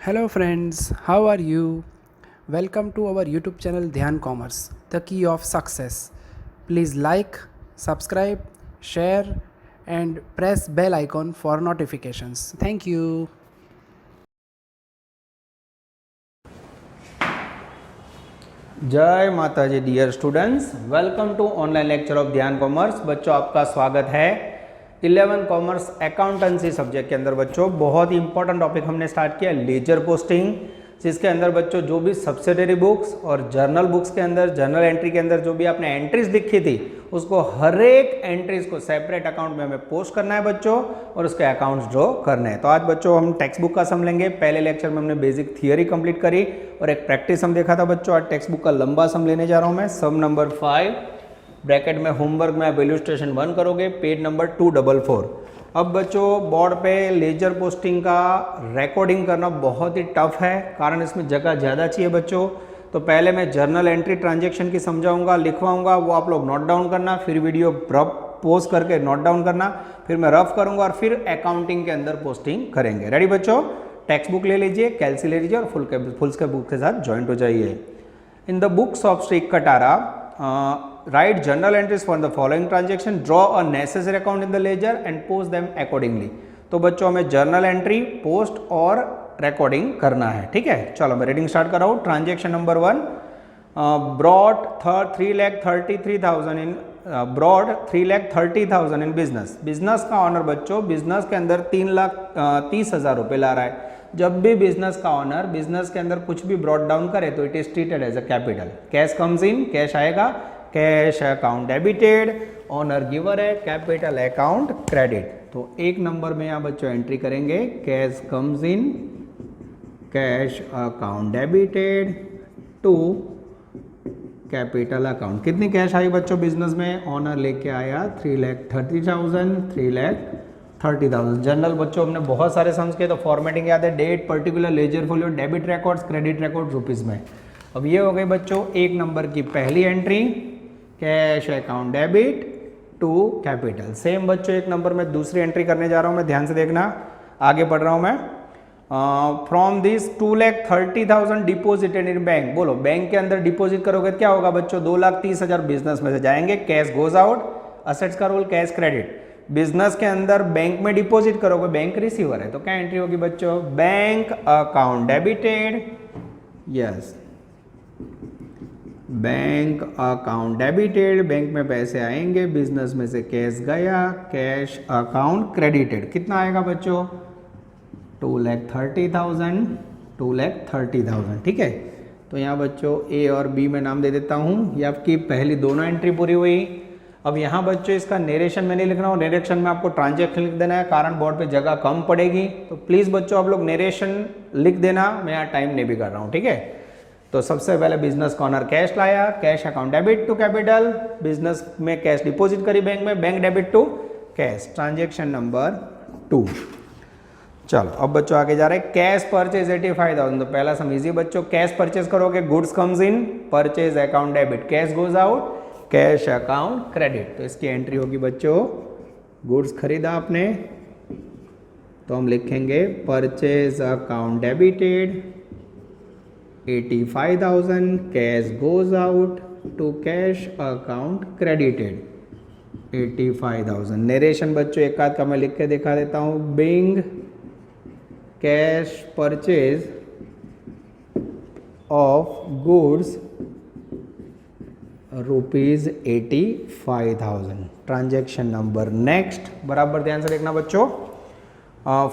Hello friends, how are you? Welcome to our YouTube channel Dhyan Commerce, the key of success. Please like, subscribe, share and press bell icon for notifications. Thank you. जय माता जी dear students, welcome to online lecture of Dhyan commerce. बच्चों आपका स्वागत है 11 commerce accountancy subject के अंदर। बच्चों बहुत ही इंपॉर्टेंट टॉपिक हमने स्टार्ट किया लेजर पोस्टिंग, जिसके अंदर बच्चों जो भी सब्सिडरी बुक्स और जर्नल बुक्स के अंदर जर्नल एंट्री के अंदर जो भी आपने एंट्रीज लिखी थी उसको हर एक एंट्रीज को सेपरेट अकाउंट में हमें पोस्ट करना है बच्चों, और उसके अकाउंट्स ड्रॉ करने हैं। तो आज बच्चों हम टेक्स्ट बुक का सम लेंगे। पहले लेक्चर में हमने बेसिक थियरी कंप्लीट करी और एक प्रैक्टिस सम देखा था बच्चों। आज टेक्स्ट बुक का लंबा सम लेने जा रहा हूं मैं। सम नंबर 5 ब्रैकेट में होमवर्क में आप इलस्ट्रेशन 1 करोगे, पेज नंबर 244। अब बच्चों बोर्ड पे लेजर पोस्टिंग का रिकॉर्डिंग करना बहुत ही टफ है, कारण इसमें जगह ज़्यादा चाहिए बच्चों। तो पहले मैं जर्नल एंट्री ट्रांजैक्शन की समझाऊंगा, लिखवाऊंगा, वो आप लोग नोट डाउन करना, फिर वीडियो रफ पोस्ट करके नोट डाउन करना, फिर मैं रफ करूंगा और फिर अकाउंटिंग के अंदर पोस्टिंग करेंगे। रेडी बच्चों? टेक्स्ट बुक ले लीजिए, कैलसी ले लीजिए और फुल के बुक के साथ ज्वाइंट हो जाइए। In the books of Shri Katara write journal entries for the following transaction, draw a necessary account in the ledger and post them accordingly। तो बच्चों हमें जर्नल एंट्री, पोस्ट और रिकॉर्डिंग करना है, ठीक है। चलो मैं रीडिंग स्टार्ट कर रहा हूँ। Transaction number 1, brought 3,33,000 in brought 3,30,000 in business. Business का ऑनर बच्चों बिजनेस के अंदर 3,30,000 रुपये ला रहा है। जब भी बिजनेस का ऑनर बिजनेस के अंदर कुछ भी ब्रॉड डाउन करे तो it is treated as a capital. Cash comes in, cash आएगा, cash account debited, owner giver है, कैपिटल अकाउंट क्रेडिट। तो एक नंबर में यहाँ बच्चों एंट्री करेंगे, cash comes in, cash account debited to capital account. कितनी कैश आई बच्चों बिजनेस में? ऑनर लेके आया 3,30,000, 3,30,000। जनरल बच्चों हमने बहुत सारे सम्स किए तो फॉर्मेटिंग याद है, date, particular, ledger folio, debit records, credit record rupees में। अब ये हो गई बच्चों एक नंबर की पहली entry, cash account debit to capital. Same बच्चों एक नंबर में दूसरी एंट्री करने जा रहा हूं मैं, ध्यान से देखना, आगे पढ़ रहा हूं मैं। From this 2,30,000 deposited in bank. बोलो बैंक के अंदर डिपॉजिट करोगे क्या होगा बच्चों? 2,30,000 बिजनेस में से जाएंगे, कैश गोज आउट, असेट्स का रोल कैश क्रेडिट। बिजनेस के अंदर बैंक में डिपॉजिट करोगे, बैंक रिसीवर है, तो क्या एंट्री होगी बच्चों? Bank account debited, yes, bank account debited, bank में पैसे आएंगे, बिजनेस में से कैश गया, कैश अकाउंट क्रेडिटेड। कितना आएगा बच्चों? 2,30,000, 2,30,000, ठीक है। तो यहाँ बच्चों ए और बी में नाम दे देता हूँ। ये आपकी पहली दोनों एंट्री पूरी हुई। अब यहाँ बच्चों इसका नरेशन में नहीं लिख रहा हूँ, नरेशन में आपको ट्रांजैक्शन लिख देना है, कारण बोर्ड पे जगह कम पड़ेगी। तो प्लीज़ बच्चों आप लोग नरेशन लिख देना, मैं यहाँ टाइम नहीं भी कर रहा हूँ, ठीक है। तो सबसे पहले बिजनेस का ऑनर कैश लाया, cash account debit to capital, business में कैश डिपॉजिट करी बैंक में, bank debit to cash. Transaction number 2। चलो अब बच्चों आगे जा रहे हैं। Cash purchase 85,000। तो पहला सम इजी बच्चों, कैश परचेज करोगे, goods comes in, purchase account debit, cash goes out, cash account credit. तो इसकी एंट्री होगी बच्चों, गुड्स खरीदा आपने तो हम लिखेंगे purchase account debited 85,000, cash goes out to cash account credited 85,000। Narration बच्चों एक आध का मैं लिख के दिखा देता हूं, being cash purchase of goods ₹85,000। Transaction number next, बराबर ध्यान से देखना बच्चों।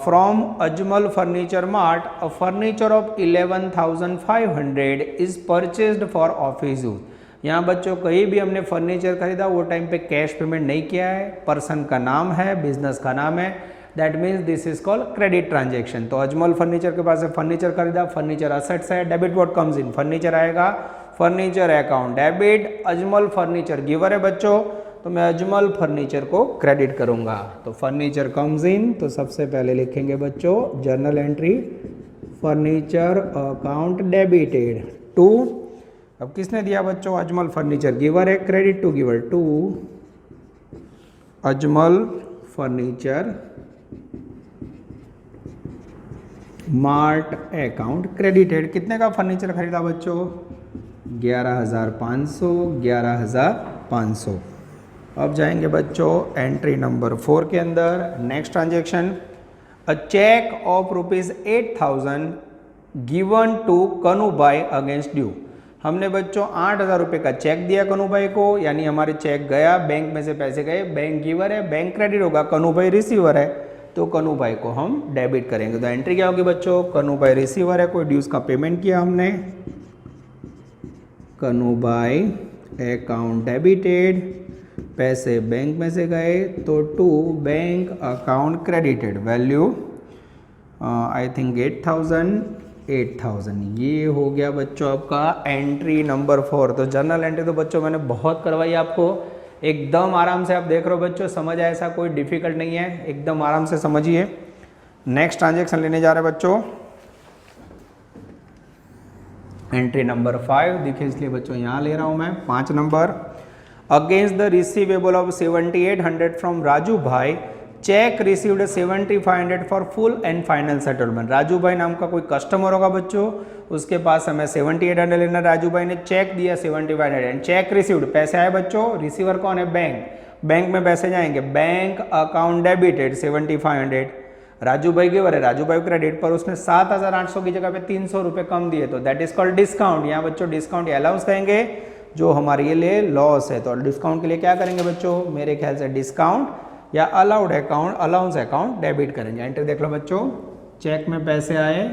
From Ajmal furniture mart a furniture of 11,500 is purchased for office use. यहाँ बच्चों कहीं भी हमने फर्नीचर खरीदा वो टाइम पे कैश पेमेंट नहीं किया है, पर्सन का नाम है, बिजनेस का नाम है, that means this is called credit transaction. तो अजमल फर्नीचर के पास से फर्नीचर खरीदा, फर्नीचर असेट्स है, debit what comes in, furniture आएगा, furniture account debit, Ajmal furniture giver है बच्चों, तो मैं अजमल फर्नीचर को क्रेडिट करूंगा। तो फर्नीचर कम्स इन, तो सबसे पहले लिखेंगे बच्चों journal entry, furniture account debited to, अब किसने दिया बच्चों? अजमल फर्नीचर, गिवर है, credit to giver, to Ajmal furniture smart account credited. कितने का फर्नीचर खरीदा बच्चों? 11,500, 11,500। अब जाएंगे बच्चों एंट्री नंबर 4 के अंदर। Next transaction, a cheque of ₹8,000 given to Kanu bhai against due. हमने बच्चों 8,000 रुपये का चेक दिया कनू भाई को, यानी हमारे चेक गया, बैंक में से पैसे गए, बैंक गिवर है, बैंक क्रेडिट होगा, कनू भाई रिसीवर है, तो कनू भाई को हम डेबिट करेंगे। तो एंट्री क्या होगी बच्चों? कनू भाई रिसीवर है, कोई ड्यूज का पेमेंट किया हमने, कनू भाई अकाउंट डेबिटेड, पैसे बैंक में से गए, तो to bank account credited, value I think 8,000। ये हो गया बच्चों आपका एंट्री नंबर 4। तो जर्नल एंट्री तो बच्चों मैंने बहुत करवाई आपको, एकदम आराम से आप देख रहे हो बच्चों, समझ आया, ऐसा कोई डिफिकल्ट नहीं है, एकदम आराम से समझिए। नेक्स्ट ट्रांजेक्शन लेने जा रहे हैं बच्चों, एंट्री नंबर 5 दिखे इसलिए बच्चों यहाँ ले रहा हूँ मैं। 5 number, against the receivable of 7,800 from Raju भाई, cheque received 7,500 for full and final settlement. Raju भाई नाम का कोई कस्टमर होगा बच्चों, उसके पास हमें 7,800 लेना, राजू भाई ने चेक दिया 7,500 एंड चेक रिसीव्ड, पैसे आए बच्चों, रिसीवर कौन है? बैंक, बैंक में पैसे जाएंगे, बैंक अकाउंट डेबिटेड 7,500, राजू भाई गिवर है, राजू भाई क्रेडिट, पर उसने 7,800 की जगह पे 300 रुपये कम दिए, तो दैट इज कॉल्ड डिस्काउंट। यहाँ बच्चों डिस्काउंट या अलाउंस कहेंगे, जो हमारे लिए लॉस है, तो डिस्काउंट के लिए क्या करेंगे बच्चों? मेरे ख्याल से डिस्काउंट या allowed account, allowance account debit करेंगे। एंट्री देख लो बच्चों, चेक में पैसे आए,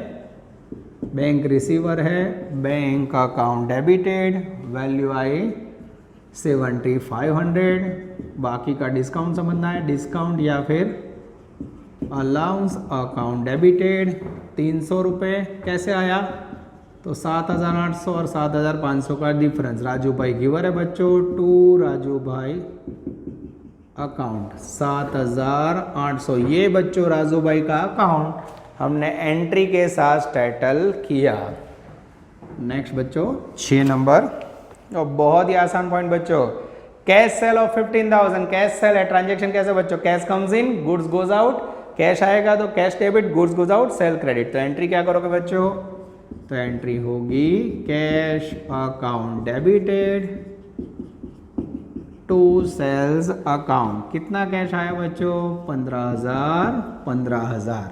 बैंक रिसीवर है, बैंक अकाउंट डेबिटेड, वैल्यू आई 7,500, बाकी का डिस्काउंट समझना है, डिस्काउंट या फिर अलाउंस अकाउंट डेबिटेड 300 रुपये। कैसे आया? तो 7,800 और 7,500 का डिफरेंस, राजू भाई गिवर है बच्चों, टू राजू भाई अकाउंट 7,800, ये बच्चों राजू भाई का अकाउंट हमने एंट्री के साथ सेटल किया। नेक्स्ट बच्चों 6 नंबर, और बहुत ही आसान पॉइंट बच्चों, cash sale of 15,000, cash sale है, ट्रांजेक्शन कैसे बच्चों? Cash comes in, goods goes out, cash आएगा तो cash debit, goods goes out, sale credit. तो एंट्री क्या करोगे बच्चों? तो एंट्री होगी cash account debited to sales account. कितना कैश आया बच्चों? 15,000।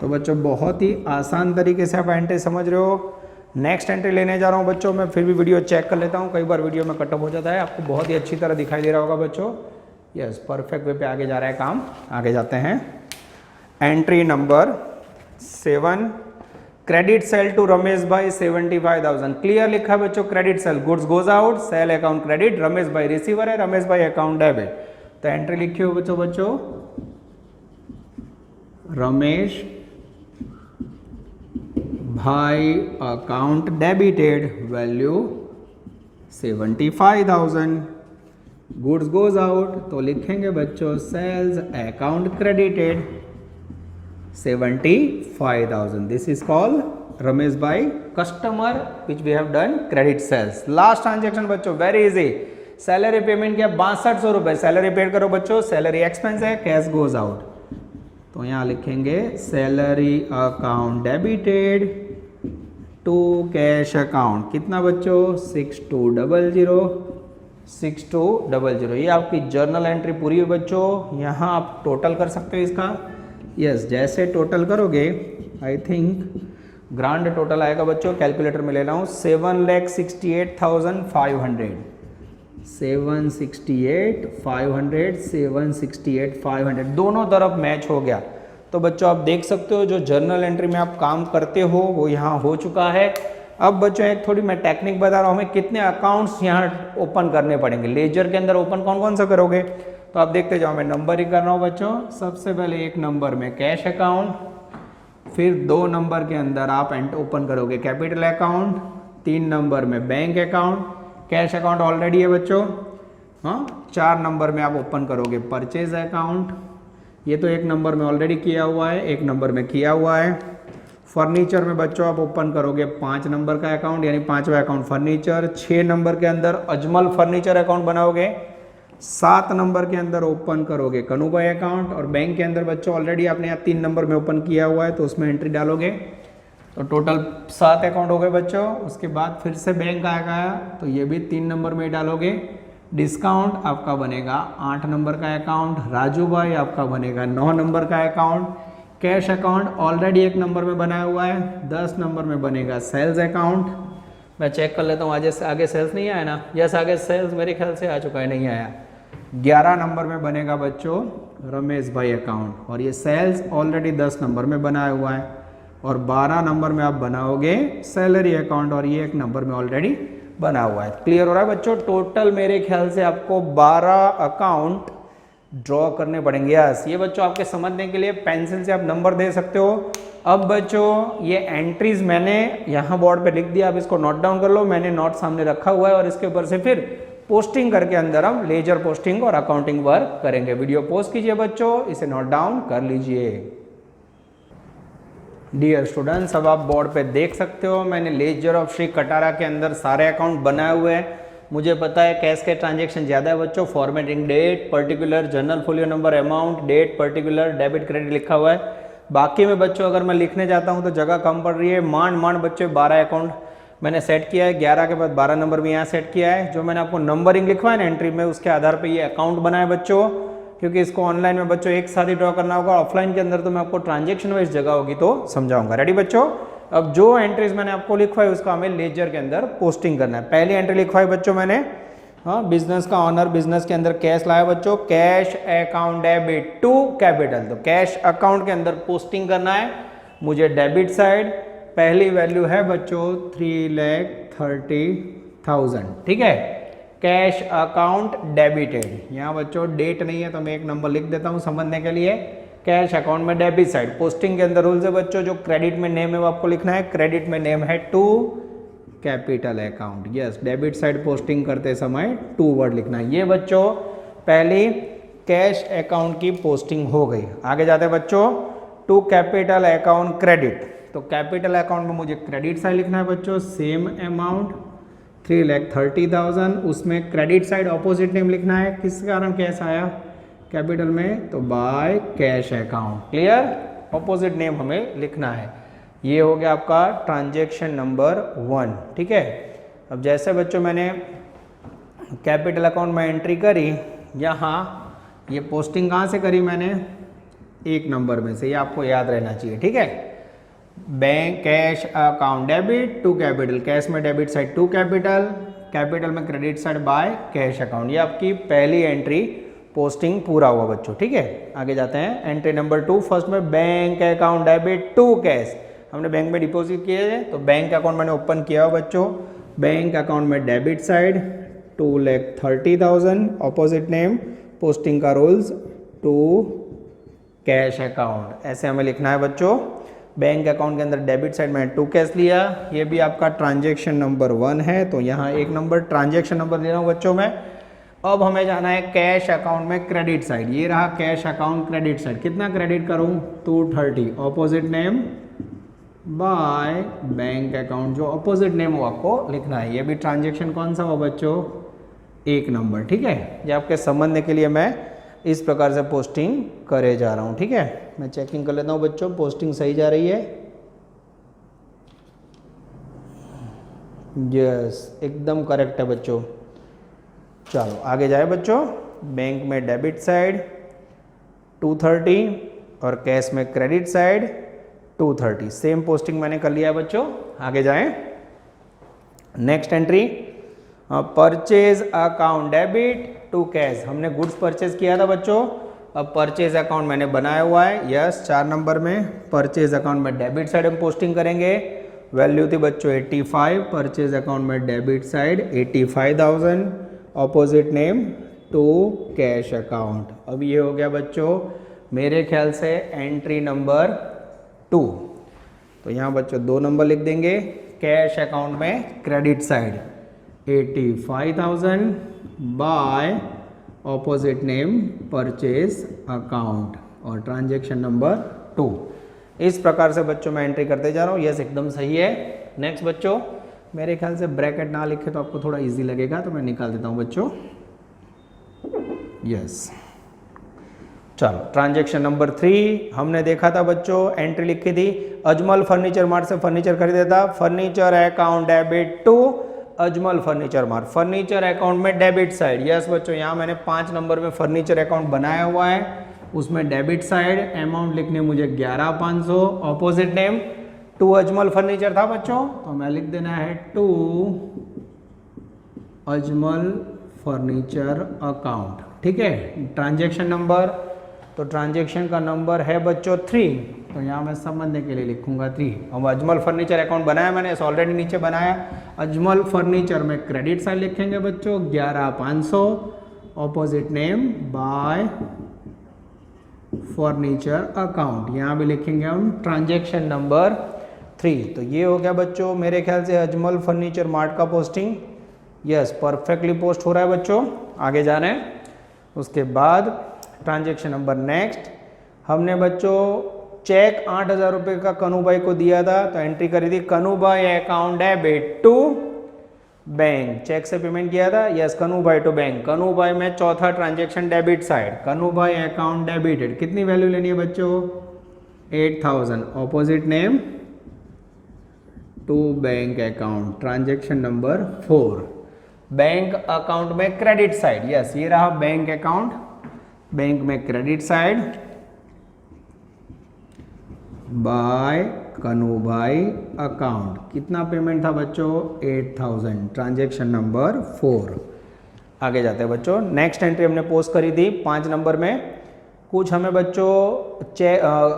तो बच्चों बहुत ही आसान तरीके से आप एंट्री समझ रहे हो। नेक्स्ट एंट्री लेने जा रहा हूँ बच्चों, मैं फिर भी वीडियो चेक कर लेता हूँ, कई बार वीडियो में कटअप हो जाता है, आपको बहुत ही अच्छी तरह दिखाई दे रहा होगा बच्चों। यस, परफेक्ट वे पे आगे जा रहा है काम, आगे जाते हैं। Entry number 7, credit sale to Ramesh bhai 75,000, clear लिखा है बच्चों, credit sale, goods goes out, sale account credit, Ramesh bhai receiver है, रमेश भाई अकाउंट डेबिट। तो एंट्री लिखी हो बच्चों, Ramesh bhai account debited, value 75,000, goods goes out, तो लिखेंगे बच्चों sales account credited 75,000. This is called Ramesh by customer which we have done credit sales. Last transaction बच्चों very easy. Salary payment किया 6200 रुपए, सैलरी पेड करो बच्चों, सैलरी एक्सपेंस है, cash goes out, तो यहाँ लिखेंगे salary account debited to cash account. कितना बच्चों? 6200। ये आपकी जर्नल एंट्री पूरी हुई बच्चों। यहाँ आप टोटल कर सकते हो इसका। यस, जैसे टोटल करोगे आई थिंक ग्रांड टोटल आएगा बच्चों, कैलकुलेटर में ले रहा हूँ 7,68,500, 768,500 दोनों तरफ मैच हो गया। तो बच्चों आप देख सकते हो जो जर्नल एंट्री में आप काम करते हो वो यहाँ हो चुका है। अब बच्चों एक थोड़ी मैं टेक्निक बता रहा हूँ, हमें कितने अकाउंट्स यहाँ ओपन करने पड़ेंगे। लेजर के अंदर ओपन कौन कौन सा करोगे तो आप देखते जाओ, मैं नंबर ही कर रहा हूँ बच्चों। सबसे पहले 1 नंबर में कैश अकाउंट, फिर 2 नंबर के अंदर आप ओपन करोगे कैपिटल अकाउंट, 3 नंबर में bank account, cash account already है बच्चों, हाँ। 4 नंबर में आप ओपन करोगे परचेज अकाउंट, ये तो 1 नंबर में ऑलरेडी किया हुआ है, 1 नंबर में किया हुआ है। फर्नीचर में बच्चों आप ओपन करोगे 5 नंबर का अकाउंट, यानी 5वां अकाउंट फर्नीचर। 6 नंबर के अंदर अजमल फर्नीचर अकाउंट बनाओगे, 7 नंबर के अंदर ओपन करोगे कन्हूभाई अकाउंट, और बैंक के अंदर बच्चों ऑलरेडी आपने यहाँ 3 नंबर में ओपन किया हुआ है तो उसमें एंट्री डालोगे, तो टोटल 7 अकाउंट हो गए बच्चों। उसके बाद फिर से बैंक आएगा तो ये भी 3 नंबर में डालोगे। डिस्काउंट आपका बनेगा 8 नंबर का अकाउंट, राजू भाई आपका बनेगा 9 नंबर का account, cash account already 1 number में बनाया हुआ है, 10 नंबर में बनेगा सेल्स अकाउंट। मैं चेक कर लेता हूँ आगे सेल्स नहीं आया ना, यस आगे सेल्स मेरे ख्याल से आ चुका है, नहीं आया। 11 नंबर में बनेगा बच्चों रमेश भाई अकाउंट, और ये सेल्स ऑलरेडी 10 नंबर में बनाया हुआ है, और 12 नंबर में आप बनाओगे सैलरी अकाउंट, और ये 1 नंबर में ऑलरेडी बना हुआ है। क्लियर हो रहा है बच्चों? टोटल मेरे ख्याल से आपको 12 अकाउंट ड्रॉ करने पड़ेंगे। यस, ये बच्चों आपके समझने के लिए पेंसिल से आप नंबर दे सकते हो। अब बच्चों ये एंट्रीज मैंने यहाँ बोर्ड पे लिख दिया, आप इसको नोट डाउन कर लो, मैंने नोट सामने रखा हुआ है, और इसके ऊपर से फिर पोस्टिंग करके अंदर हम लेजर पोस्टिंग और अकाउंटिंग वर्क करेंगे। वीडियो पोस्ट कीजिए बच्चों, इसे नोट डाउन कर लीजिए। डियर स्टूडेंट्स, अब आप बोर्ड पे देख सकते हो मैंने लेजर ऑफ श्री कटारा के अंदर सारे अकाउंट बनाए हुए हैं। मुझे पता है कैश के ट्रांजेक्शन ज़्यादा है बच्चों, formatting date particular, journal folio number, amount, date particular, debit credit लिखा हुआ है। बाकी में बच्चों अगर मैं लिखने जाता हूँ तो जगह कम पड़ रही है। માંड बच्चों 12 अकाउंट मैंने सेट किया है, 11 के बाद 12 नंबर भी यहाँ सेट किया है। जो मैंने आपको नंबरिंग लिखवा है ना एंट्री में, उसके आधार पर ये अकाउंट बनाए बच्चों, क्योंकि इसको ऑनलाइन में बच्चों एक साथ ही ड्रॉ करना होगा, ऑफलाइन के अंदर तो मैं आपको ट्रांजेक्शन वाइज जगह होगी तो समझाऊंगा। रेडी बच्चों? अब जो एंट्रीज मैंने आपको लिखवाई उसका हमें लेजर के अंदर पोस्टिंग करना है। पहली एंट्री लिखवाई बच्चों मैंने, हाँ, बिजनेस का ऑनर, बिजनेस के अंदर कैश लाया बच्चों, cash account debit to capital, तो कैश अकाउंट के अंदर पोस्टिंग करना है मुझे डेबिट साइड। पहली वैल्यू है बच्चों 3,30,000, ठीक है, कैश अकाउंट डेबिटेड। यहाँ बच्चों डेट नहीं है तो मैं 1 नंबर लिख देता हूँ समझने के लिए। कैश अकाउंट में डेबिट साइड, पोस्टिंग के अंदर रूल्स है बच्चों, जो क्रेडिट में नेम है वो आपको लिखना है, क्रेडिट में नेम है to capital account. Yes, debit side posting करते समय 2 वर्ड लिखना है। ये बच्चों पहली कैश अकाउंट की पोस्टिंग हो गई। आगे जाते हैं बच्चों, टू कैपिटल अकाउंट क्रेडिट, तो कैपिटल अकाउंट में मुझे क्रेडिट साइड लिखना है बच्चों, सेम अमाउंट 3,30,000, उसमें क्रेडिट साइड ऑपोजिट नेम लिखना है। किस कारण कैश आया कैपिटल में, तो bye cash account. Clear? Opposite name हमें लिखना है। ये हो गया आपका ट्रांजैक्शन नंबर 1, ठीक है। अब जैसे बच्चों मैंने कैपिटल अकाउंट में एंट्री करी, यहाँ ये पोस्टिंग कहाँ से करी मैंने, 1 नंबर में से, ये आपको याद रहना चाहिए, ठीक है। Bank cash account debit to capital, cash में debit side to capital, capital में credit side by cash account. ये आपकी पहली एंट्री पोस्टिंग पूरा हुआ बच्चों, ठीक है। आगे जाते हैं एंट्री नंबर 2, फर्स्ट में bank account debit to cash, हमने बैंक में डिपॉजिट किए थे तो बैंक अकाउंट मैंने ओपन किया हुआ बच्चों। बैंक अकाउंट में debit side 2,30,000, opposite name, posting का रूल्स टू कैश अकाउंट, ऐसे हमें लिखना है बच्चों। बैंक अकाउंट के अंदर डेबिट साइड में 2 कैश लिया, ये भी आपका ट्रांजैक्शन नंबर 1 है, तो यहाँ 1 नंबर ट्रांजैक्शन नंबर दे रहा हूँ बच्चों मैं। अब हमें जाना है कैश अकाउंट में क्रेडिट साइड, ये रहा कैश अकाउंट क्रेडिट साइड, कितना क्रेडिट करूँ 230, opposite name by bank account, जो ऑपोजिट नेम हो आपको लिखना है। ये भी ट्रांजैक्शन कौन सा हो बच्चों, 1 नंबर, ठीक है। ये आपके समझने के लिए मैं इस प्रकार से पोस्टिंग करे जा रहा हूँ, ठीक है। मैं चेकिंग कर लेता हूँ बच्चों, पोस्टिंग सही जा रही है, यस एकदम करेक्ट है बच्चों। चलो आगे जाए बच्चों, बैंक में डेबिट साइड 230 और कैश में क्रेडिट साइड 230, सेम पोस्टिंग मैंने कर लिया है बच्चों। आगे जाएं, next entry purchase account debit to cash, हमने गुड्स परचेज किया था बच्चों, अब परचेज अकाउंट मैंने बनाया हुआ है। यस, 4 नंबर में परचेज अकाउंट में डेबिट साइड हम पोस्टिंग करेंगे। वैल्यू थी बच्चों 85, परचेज अकाउंट में debit side 85,000, opposite name to cash account. अब ये हो गया बच्चों मेरे ख्याल से एंट्री नंबर 2, तो यहाँ बच्चों 2 नंबर लिख देंगे। कैश अकाउंट में credit side 85,000 by opposite name purchase account और ट्रांजैक्शन नंबर 2। इस प्रकार से बच्चों मैं एंट्री करते जा रहा हूँ। यस एकदम सही है। नेक्स्ट बच्चों, मेरे ख्याल से ब्रैकेट ना लिखे तो आपको थोड़ा इजी लगेगा, तो मैं निकाल देता हूँ बच्चों। यस। चलो ट्रांजैक्शन नंबर 3 हमने देखा था बच्चों, एंट्री लिखी थी अजमल फर्नीचर मार्ट से फर्नीचर खरीदा था, furniture account debit to Ajmal furniture mart, furniture account में डेबिट साइड। यस बच्चों, यहाँ मैंने 5 नंबर में फर्नीचर अकाउंट बनाया हुआ है, उसमें डेबिट साइड अमाउंट लिखने मुझे 11,500, opposite name to Ajmal furniture था बच्चों, तो मैं लिख देना है टू अजमल फर्नीचर अकाउंट। ठीक है, ट्रांजैक्शन नंबर, तो ट्रांजैक्शन का नंबर है बच्चों 3, तो यहाँ मैं समझने के लिए लिखूंगा 3। अब अजमल फर्नीचर अकाउंट बनाया मैंने, ऑलरेडी नीचे बनाया। अजमल फर्नीचर में क्रेडिट साइड लिखेंगे बच्चों 11,500, opposite name bye furniture account, यहाँ भी लिखेंगे हम ट्रांजैक्शन नंबर 3। तो ये हो गया बच्चों मेरे ख्याल से अजमल फर्नीचर मार्ट का पोस्टिंग। यस, परफेक्टली पोस्ट हो रहा है बच्चों, आगे जा रहे हैं। उसके बाद ट्रांजैक्शन नंबर नेक्स्ट, हमने बच्चों चेक 8,000 रुपये का कनू भाई को दिया था, तो एंट्री करी थी Kanu bhai account debit to bank, cheque से पेमेंट किया था। यस, कनू भाई टू बैंक, कनू भाई में चौथा ट्रांजैक्शन डेबिट साइड, कनू भाई अकाउंट डेबिटेड, कितनी वैल्यू लेनी है बच्चों 8,000, opposite name to bank account, transaction number 4, bank account में क्रेडिट साइड। यस, ये रहा बैंक अकाउंट, बैंक में credit side by Kanu bhai account, कितना पेमेंट था बच्चों 8,000, ट्रांजैक्शन नंबर 4। आगे जाते हैं बच्चों, नेक्स्ट एंट्री हमने पोस्ट करी थी 5 नंबर में, कुछ हमें बच्चों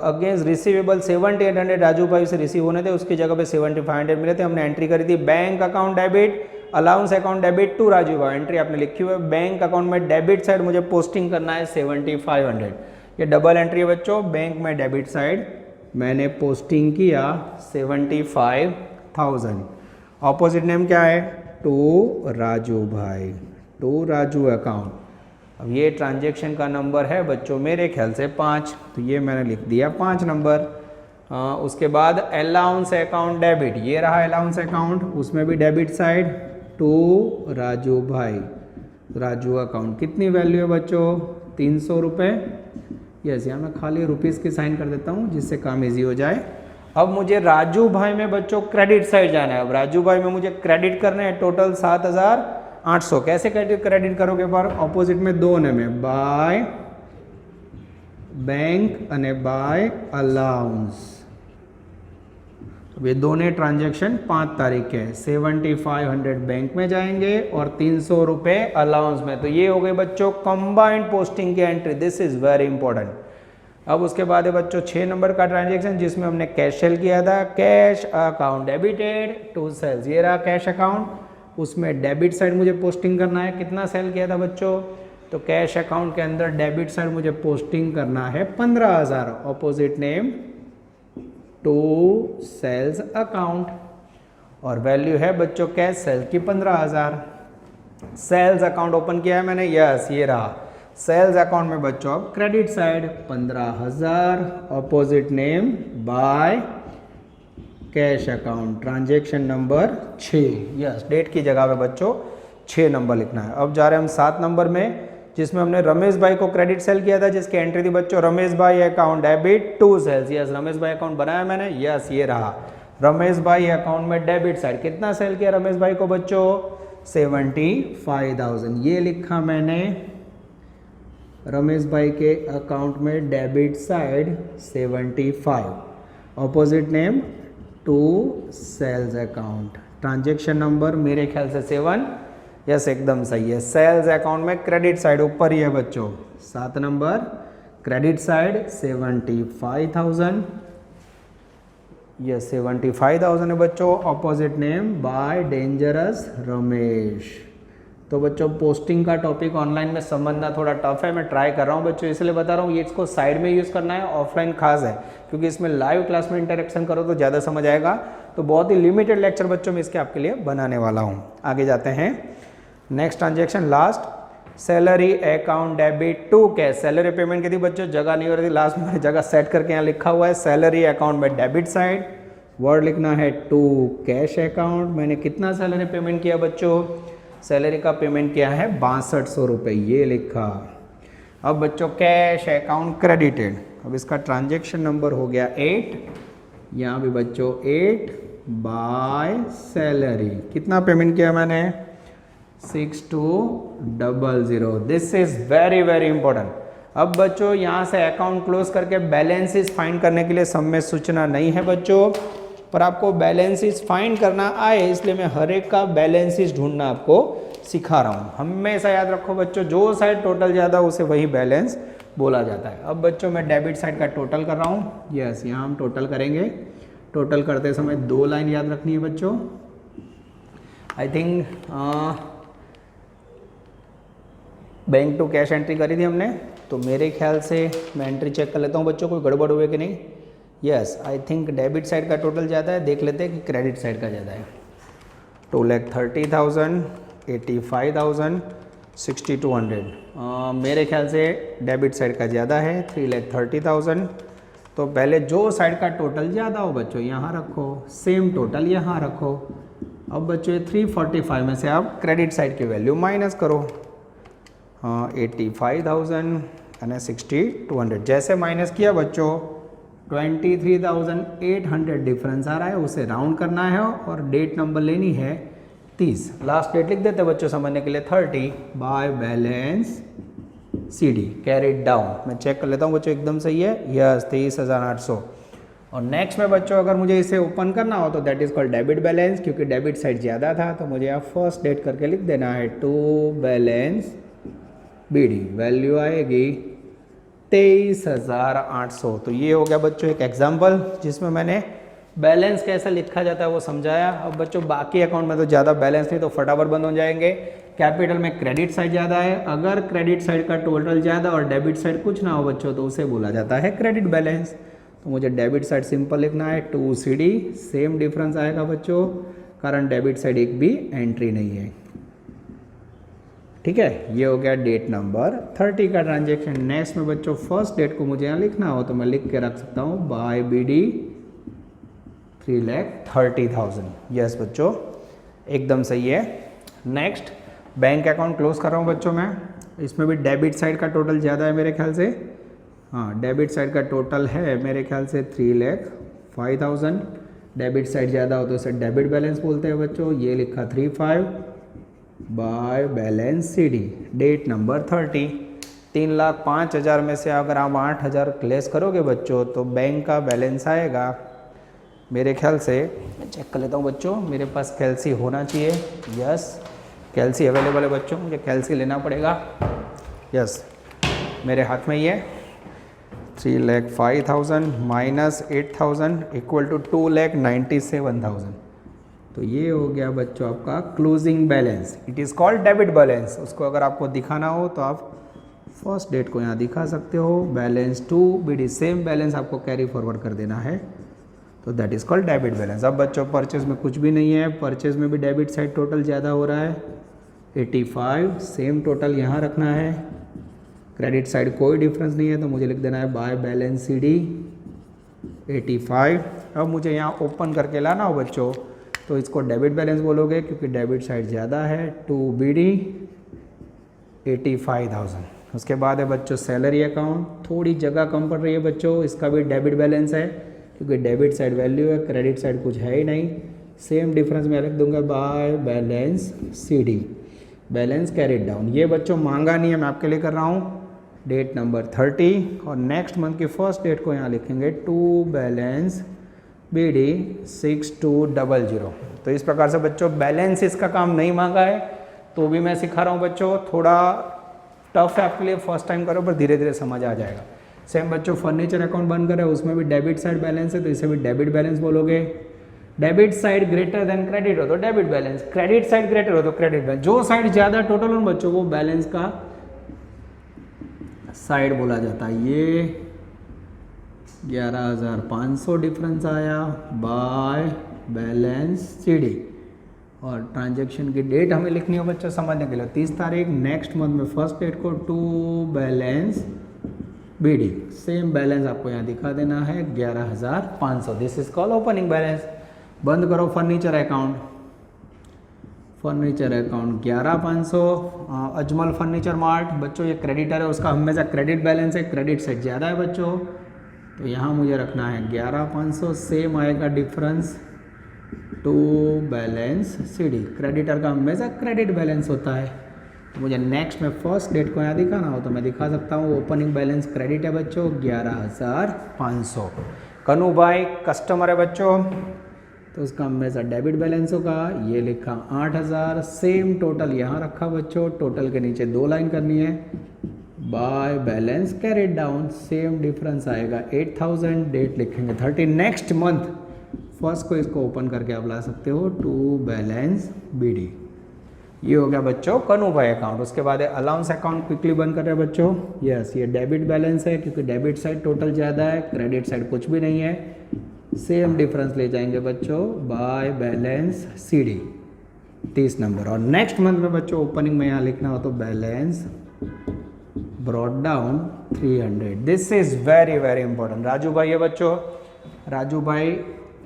अगेंस्ट रिसीवेबल 7,800 राजू भाई से रिसीव होने थे, उसकी जगह पे 7,500 मिले थे, हमने एंट्री करी थी bank account debit allowance account debit to Raju bhai, entry आपने लिखी हुई है, बैंक अकाउंट में डेबिट साइड मुझे पोस्टिंग करना है 7,500, ये डबल एंट्री है बच्चों, बैंक में डेबिट साइड मैंने पोस्टिंग किया 75,000, ऑपोजिट नेम क्या है टू राजू भाई, टू राजू अकाउंट। अब ये ट्रांजैक्शन का नंबर है बच्चों मेरे ख्याल से 5, तो ये मैंने लिख दिया 5 नंबर। उसके बाद अलाउंस अकाउंट डेबिट, ये रहा अलाउंस अकाउंट, उसमें भी डेबिट साइड टू राजू भाई, राजू अकाउंट, कितनी वैल्यू है बच्चों 300 रुपये। यस, यहाँ मैं खाली रुपीज़ की साइन कर देता हूँ जिससे काम इजी हो जाए। अब मुझे राजू भाई में बच्चों क्रेडिट साइड जाना है, अब राजू भाई में मुझे क्रेडिट करने हैं टोटल 7,800, कैसे क्रेडिट करोगे पर ऑपोजिट में 2 ने में बाय बैंक અને बाय अलाउंस, ये दोनों ट्रांजैक्शन 5 तारीख है, 7,500 बैंक में जाएंगे और 300 रुपये अलाउंस में, तो ये हो गए बच्चों कंबाइंड पोस्टिंग की entry, this is very important. अब उसके बाद है बच्चों 6 नंबर का ट्रांजैक्शन जिसमें हमने कैश सेल किया था, cash account debited to sales, ये रहा कैश अकाउंट, उसमें डेबिट साइड मुझे पोस्टिंग करना है, कितना सेल किया था बच्चों, तो कैश अकाउंट के अंदर डेबिट साइड मुझे पोस्टिंग करना है 15,000, opposite name to sales account, और वैल्यू है बच्चों कैश सेल की 15,000। सेल्स अकाउंट ओपन किया है मैंने, यस ये रहा सेल्स अकाउंट में बच्चों अब credit side 15,000, opposite name by cash account, transaction number 6। Yes, date की जगह पे बच्चों 6 नंबर लिखना है। अब जा रहे हैं हम 7 नंबर में जिसमें हमने रमेश भाई को क्रेडिट सेल किया था, जिसकी एंट्री थी बच्चों Ramesh bhai account debit to sales. Yes, Ramesh bhai account बनाया मैंने, यस ये रहा रमेश भाई अकाउंट में डेबिट साइड, कितना सेल किया रमेश भाई को बच्चों 75,000, ये लिखा मैंने रमेश भाई के अकाउंट में debit side 75, opposite name to sales account, transaction number मेरे ख्याल से 7। यस एकदम सही है, सेल्स अकाउंट में क्रेडिट साइड ऊपर ही है बच्चों, 7 नंबर क्रेडिट साइड 75,000, यस 75,000 है बच्चों, opposite name bye dangerous Ramesh. तो बच्चों पोस्टिंग का टॉपिक ऑनलाइन में समझना थोड़ा टफ है, मैं ट्राई कर रहा हूँ बच्चों, इसलिए बता रहा हूँ ये इसको साइड में यूज़ करना है, ऑफलाइन खास है क्योंकि इसमें लाइव क्लास में इंटरेक्शन करो तो ज़्यादा समझ आएगा। तो बहुत ही लिमिटेड लेक्चर बच्चों में इसके आपके लिए बनाने वाला हूँ। आगे जाते हैं, next transaction last, salary account debit to cash, salary payment की थी बच्चों, जगह नहीं हो रही थी, लास्ट में जगह सेट करके यहाँ लिखा हुआ है सैलरी अकाउंट में डेबिट साइड, वर्ड लिखना है टू कैश अकाउंट। मैंने कितना सैलरी पेमेंट किया बच्चों, सैलरी का पेमेंट किया है 6200 रुपये, ये लिखा अब बच्चों कैश अकाउंट क्रेडिटेड, अब इसका ट्रांजैक्शन नंबर हो गया 8, यहाँ भी बच्चों 8 बाय सैलरी, कितना पेमेंट किया मैंने 6200। This is very very important. अब बच्चों यहाँ से अकाउंट क्लोज करके बैलेंसेस फाइंड करने के लिए सब में सूचना नहीं है बच्चों, पर आपको बैलेंसेस फाइंड करना आए इसलिए मैं हर एक का बैलेंसेस ढूंढना आपको सिखा रहा हूँ। हमेशा याद रखो बच्चों, जो साइड टोटल ज़्यादा उसे वही बैलेंस बोला जाता है। अब बच्चों मैं डेबिट साइड का टोटल कर रहा हूँ। यस, यहाँ हम टोटल करेंगे। टोटल करते समय 2 लाइन याद रखनी है बच्चों। I think bank to cash entry करी थी हमने, तो मेरे ख्याल से मैं एंट्री चेक कर लेता हूँ बच्चों, कोई गड़बड़ हुए कि नहीं। Yes, I think debit side का टोटल ज़्यादा है, देख लेते हैं कि क्रेडिट साइड का ज़्यादा है। 2,30,000, 85,000, 6,200। मेरे ख्याल से डेबिट साइड का ज़्यादा है, 3,30,000। तो पहले जो साइड का टोटल ज़्यादा हो बच्चों यहाँ रखो, सेम टोटल यहाँ रखो। अब बच्चों 345 में से आप क्रेडिट साइड की वैल्यू माइनस करो, 85,000 यानी 6,200। जैसे माइनस किया बच्चों 23,800 डिफरेंस आ रहा है, उसे राउंड करना है और डेट नंबर लेनी है 30। लास्ट डेट लिख देते बच्चों समझने के लिए 30 bye balance CD carried down. मैं चेक कर लेता हूँ बच्चों एकदम सही है। यस, 23,800। और नेक्स्ट में बच्चों अगर मुझे इसे ओपन करना हो तो that is called debit balance, क्योंकि डेबिट साइड ज़्यादा था तो मुझे यहाँ फर्स्ट डेट करके लिख देना है, टू बैलेंस BD। वैल्यू आएगी 23,800। तो ये हो गया बच्चों एक एग्जाम्पल जिसमें मैंने बैलेंस कैसे लिखा जाता है वो समझाया। अब बच्चों बाकी अकाउंट में तो ज़्यादा बैलेंस नहीं तो फटाफट बंद हो जाएंगे। कैपिटल में क्रेडिट साइड ज़्यादा है, अगर क्रेडिट साइड का टोटल ज़्यादा और डेबिट साइड कुछ ना हो बच्चों तो उसे बोला जाता है क्रेडिट बैलेंस। तो मुझे डेबिट साइड सिंपल लिखना है 2CD, सेम डिफरेंस आएगा बच्चों, कारण डेबिट साइड एक भी एंट्री नहीं है। ठीक है, ये हो गया डेट नंबर 30 का ट्रांजेक्शन। नेक्स्ट में बच्चों फर्स्ट डेट को मुझे यहाँ लिखना हो तो मैं लिख के रख सकता हूँ बाय BD 3,30,000। यस बच्चों, एकदम सही है। नेक्स्ट बैंक अकाउंट क्लोज कर रहा हूँ बच्चों मैं। इसमें भी डेबिट साइड का टोटल ज़्यादा है मेरे ख्याल से। हाँ, डेबिट साइड का टोटल है मेरे ख्याल से 3,05,000। डेबिट साइड ज़्यादा हो तो इसे डेबिट बैलेंस बोलते हैं बच्चों। ये लिखा 35 by balance CD, date number 30। 3,05,000 में से अगर आप 8,000 लेस करोगे बच्चों तो बैंक का बैलेंस आएगा मेरे ख्याल से, मैं चेक कर लेता हूँ बच्चों, मेरे पास कैल्सी होना चाहिए। यस, कैल्सी अवेलेबल है बच्चों, मुझे कैल्सी लेना पड़ेगा। यस, मेरे हाथ में ही है। 3,05,000 माइनस 8,000 इक्वल टू 2,97,000। तो ये हो गया बच्चों आपका closing balance. It is called debit balance. उसको अगर आपको दिखाना हो तो आप फर्स्ट डेट को यहाँ दिखा सकते हो, balance to BD, same balance आपको कैरी फॉरवर्ड कर देना है, तो that is called debit balance. अब बच्चों परचेज में कुछ भी नहीं है, परचेज में भी डेबिट साइड टोटल ज़्यादा हो रहा है 85, सेम टोटल यहाँ रखना है। क्रेडिट साइड कोई डिफरेंस नहीं है तो मुझे लिख देना है बाय बैलेंस CD 85। अब मुझे यहाँ ओपन करके लाना हो बच्चों तो इसको डेबिट बैलेंस बोलोगे क्योंकि डेबिट साइड ज़्यादा है, 2BD 85,000। उसके बाद है बच्चों सैलरी अकाउंट, थोड़ी जगह कम पड़ रही है बच्चों, इसका भी डेबिट बैलेंस है क्योंकि डेबिट साइड वैल्यू है, क्रेडिट साइड कुछ है ही नहीं। सेम डिफरेंस मैं लिख दूंगा bye balance CD, balance carried down. ये बच्चों मांगा नहीं है, मैं आपके लिए कर रहा हूँ। डेट नंबर 30 और नेक्स्ट मंथ की फर्स्ट डेट को यहाँ लिखेंगे टू बैलेंस BD 6200। तो इस प्रकार से बच्चों बैलेंस इसका काम नहीं मांगा है तो भी मैं सिखा रहा हूँ बच्चों, थोड़ा टफ है आपके लिए, फर्स्ट टाइम करो पर धीरे धीरे समझ आ जाएगा। सेम बच्चों फर्नीचर अकाउंट बंद करें, उसमें भी डेबिट साइड बैलेंस है तो इसे भी डेबिट बैलेंस बोलोगे। Debit side greater than credit हो तो debit balance, credit side greater हो तो क्रेडिट बैलेंस। जो साइड ज़्यादा टोटल हो बच्चों वो बैलेंस का साइड बोला जाता है। ये 11,500 डिफरेंस आया बाय बैलेंस CD और ट्रांजैक्शन की डेट हमें लिखनी हो बच्चों समझने के लिए 30 तारीख। नेक्स्ट मंथ में फर्स्ट डेट को to balance BD, same balance आपको यहाँ दिखा देना है 11,500। This is called opening balance. बंद करो furniture account. Furniture account 11,500। Ajmal furniture mart बच्चों ये क्रेडिटर है, उसका हमेशा क्रेडिट बैलेंस है, क्रेडिट से ज़्यादा है बच्चों, तो यहाँ मुझे रखना है 11,500। सेम आएगा difference to balance CD, creditor का हमेशा क्रेडिट बैलेंस होता है। तो मुझे नेक्स्ट में फर्स्ट डेट को यहाँ दिखाना हो तो मैं दिखा सकता हूँ। ओपनिंग बैलेंस क्रेडिट है बच्चों 11,500। कनू भाई कस्टमर है बच्चों, तो उसका हमेशा डेबिट बैलेंस होगा। ये लिखा 8,000। सेम टोटल यहाँ रखा बच्चों, टोटल के नीचे 2 लाइन करनी है, by balance carried down, same difference आएगा 8,000। डेट लिखेंगे 30। नेक्स्ट मंथ फर्स्ट को इसको ओपन करके आप ला सकते हो टू बैलेंस BD। ये हो गया बच्चों कनू भाई अकाउंट। उसके बाद अलाउंस अकाउंट क्विकली बंद कर रहे हैं बच्चों। यस, ये डेबिट बैलेंस है क्योंकि डेबिट साइड टोटल ज़्यादा है, क्रेडिट साइड कुछ भी नहीं है। सेम डिफरेंस ले जाएंगे बच्चों बाय बैलेंस CD 30 नंबर। और नेक्स्ट मंथ में बच्चों ओपनिंग में यहाँ लिखना हो तो balance brought down 300। This is very very important. Raju भाई है बच्चों, राजू भाई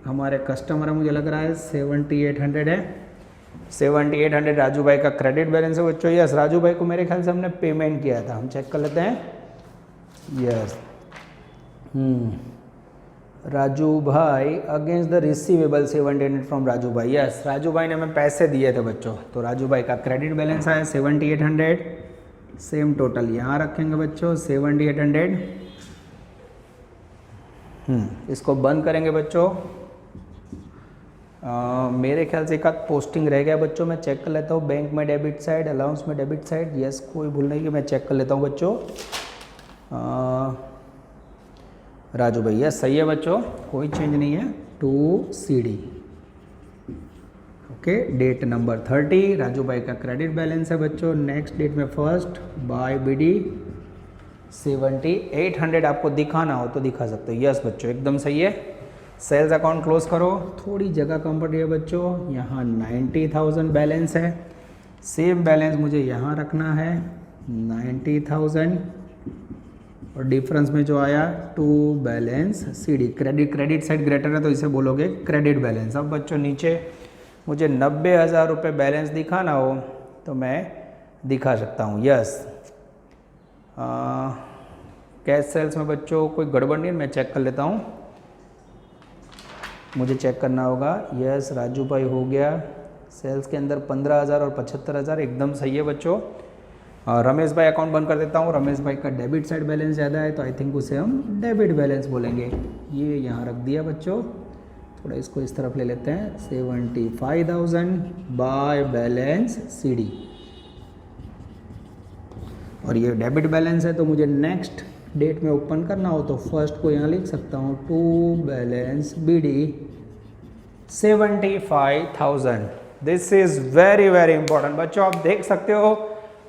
हमारे कस्टमर है, मुझे लग रहा है 7,800 है, 7,800 राजू भाई का क्रेडिट बैलेंस है बच्चों। यस, राजू भाई को मेरे ख्याल से हमने पेमेंट किया था, हम चेक कर लेते हैं। यस, राजू भाई against the receivable 7,800 from Raju भाई। यस, राजू भाई ने हमें पैसे दिए थे बच्चों, तो राजू भाई का क्रेडिट बैलेंस है 7,800। सेम टोटल यहाँ रखेंगे बच्चों 7,800। इसको बंद करेंगे बच्चों। मेरे ख्याल से एक आध पोस्टिंग रह गया बच्चों, मैं चेक कर लेता हूँ। बैंक में डेबिट साइड, अलाउंस में डेबिट साइड। यस, कोई भूल नहीं कि मैं चेक कर लेता हूँ बच्चों। राजू भैया सही है बच्चों, कोई चेंज नहीं है to CD। Okay, date number 30 Raju भाई का क्रेडिट बैलेंस है बच्चों। नेक्स्ट डेट में फर्स्ट बाय BD 7,800 आपको दिखाना हो तो दिखा सकते हो। यस बच्चों, एकदम सही है। सेल्स अकाउंट क्लोज करो। थोड़ी जगह कम पड़ रही है बच्चों, यहाँ 90,000 बैलेंस है। सेम बैलेंस मुझे यहाँ रखना है 90,000, और डिफरेंस में जो आया to balance CD। Credit side greater है तो इसे बोलोगे क्रेडिट बैलेंस। अब बच्चों नीचे मुझे 90,000 रुपये बैलेंस दिखाना हो तो मैं दिखा सकता हूँ। यस, कैश सेल्स में बच्चों कोई गड़बड़ नहीं है, मैं चेक कर लेता हूँ, मुझे चेक करना होगा। यस, राजू भाई हो गया। सेल्स के अंदर 15,000 और 75,000 एकदम सही है बच्चों। रमेश भाई अकाउंट बंद कर देता हूँ। रमेश भाई का डेबिट साइड बैलेंस ज़्यादा है तो आई थिंक उसे हम डेबिट बैलेंस बोलेंगे। ये यहाँ रख दिया बच्चों, थोड़ा इसको इस तरफ ले लेते हैं 75,000 बाय बैलेंस CD। और ये डेबिट बैलेंस है तो मुझे नेक्स्ट डेट में ओपन करना हो तो फर्स्ट को यहाँ लिख सकता हूँ to balance BD 75,000। This is very very important बच्चों। आप देख सकते हो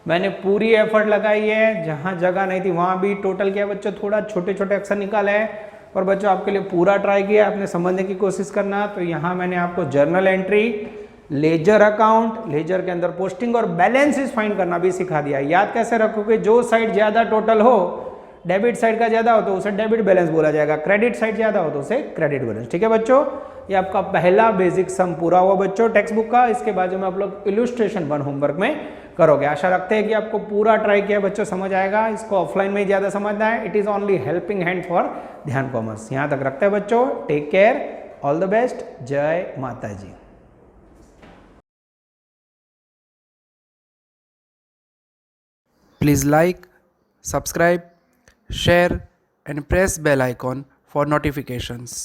मैंने पूरी एफर्ट लगाई है, जहाँ जगह नहीं थी वहाँ भी टोटल किया बच्चों, थोड़ा छोटे छोटे अक्षर निकाले हैं और बच्चों आपके लिए पूरा ट्राई किया, आपने समझने की कोशिश करना। तो यहाँ मैंने आपको journal entry, ledger account, ledger के अंदर पोस्टिंग और बैलेंसेस फाइंड करना भी सिखा दिया। याद कैसे रखोगे, जो साइड ज़्यादा टोटल हो, डेबिट साइड का ज़्यादा हो तो उसे डेबिट बैलेंस बोला जाएगा, क्रेडिट साइड ज़्यादा हो तो उसे क्रेडिट बैलेंस। ठीक है बच्चों, ये आपका पहला बेसिक सम पूरा हुआ बच्चों टेक्स्ट बुक का। इसके बाद जो में आप लोग इलस्ट्रेशन 1 होमवर्क में करोगे। आशा रखते हैं कि आपको पूरा ट्राई किया बच्चों समझ आएगा। इसको ऑफलाइन में ही ज़्यादा समझना है। It is only helping hand for Dhyan commerce. यहाँ तक रखते हैं बच्चों। Take care, all the best, जय माता जी। Please like, subscribe, share and press bell icon for notifications.